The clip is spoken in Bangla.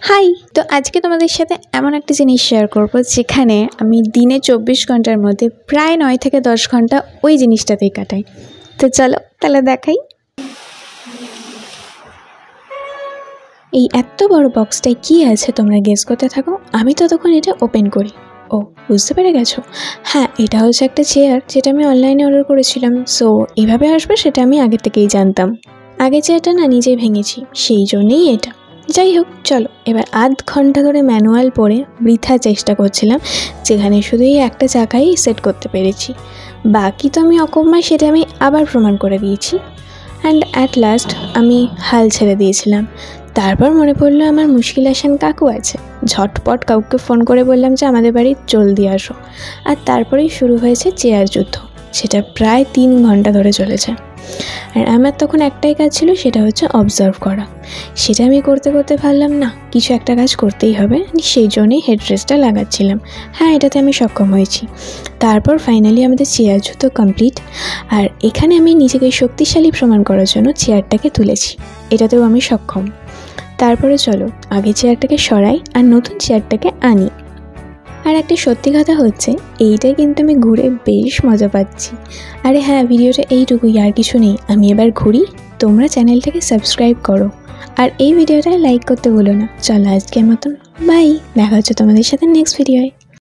হাই, তো আজকে তোমাদের সাথে এমন একটা জিনিস শেয়ার করব যেখানে আমি দিনে 24 ঘন্টার মধ্যে প্রায় 9 থেকে 10 ঘন্টা ওই জিনিসটাতেই কাটাই। তো চলো তাহলে দেখাই। এই এত বড় বক্সটায় কি আছে তোমরা গেস করতে থাকো, আমি ততক্ষণ এটা ওপেন করি। ও, বুঝতে পেরে গেছো? হ্যাঁ, এটা হচ্ছে একটা চেয়ার যেটা আমি অনলাইনে অর্ডার করেছিলাম। সো এভাবে আসবে সেটা আমি আগে থেকেই জানতাম। আগে চেয়ারটা না নিজেই ভেঙেছি, সেই জন্যেই এটা। যাই হোক, চলো এবার আধ ঘন্টা ধরে ম্যানুয়াল পড়ে বৃথা চেষ্টা করছিলাম, যেখানে শুধু এই একটা চাকাই সেট করতে পেরেছি। বাকি তো আমি অকম্মায়, সেটা আমি আবার প্রমাণ করে দিয়েছি। অ্যান্ড অ্যাট লাস্ট আমি হাল ছেড়ে দিয়েছিলাম। তারপর মনে পড়লো আমার মুশকিল আসান কাকু আছে। ঝটপট কাকুকে ফোন করে বললাম যে আমাদের বাড়ি জলদি আসো। আর তারপরেই শুরু হয়েছে চেয়ার যুদ্ধ, সেটা প্রায় 3 ঘন্টা ধরে চলেছে। আর আমার তখন একটাই কাজ ছিল, সেটা হচ্ছে অবজার্ভ করা। সেটা আমি করতে করতে পারলাম না, কিছু একটা কাজ করতেই হবে, সেই জন্যই হেডরেস্টটা লাগাচ্ছিলাম। হ্যাঁ, এটাতে আমি সক্ষম হয়েছি। তারপর ফাইনালি আমাদের চেয়ার যুদ্ধ কমপ্লিট। আর এখানে আমি নিজেকে শক্তিশালী প্রমাণ করার জন্য চেয়ারটাকে তুলেছি, এটাতেও আমি সক্ষম। তারপরে চলো আগে চেয়ারটাকে সরাই আর নতুন চেয়ারটাকে আনি। আর একটা সত্যি কথা হচ্ছে, এইটাই কিন্তু আমি ঘুরে বেশ মজা পাচ্ছি। আরে হ্যাঁ, ভিডিওটা এইটুকুই, আর কিছু নেই। আমি এবার ঘুরি, তোমরা চ্যানেলটাকে সাবস্ক্রাইব করো আর এই ভিডিওটায় লাইক করতে ভুলো না। চলো আজকের মতন বাই, দেখা হচ্ছে তোমাদের সাথে নেক্সট ভিডিওয়।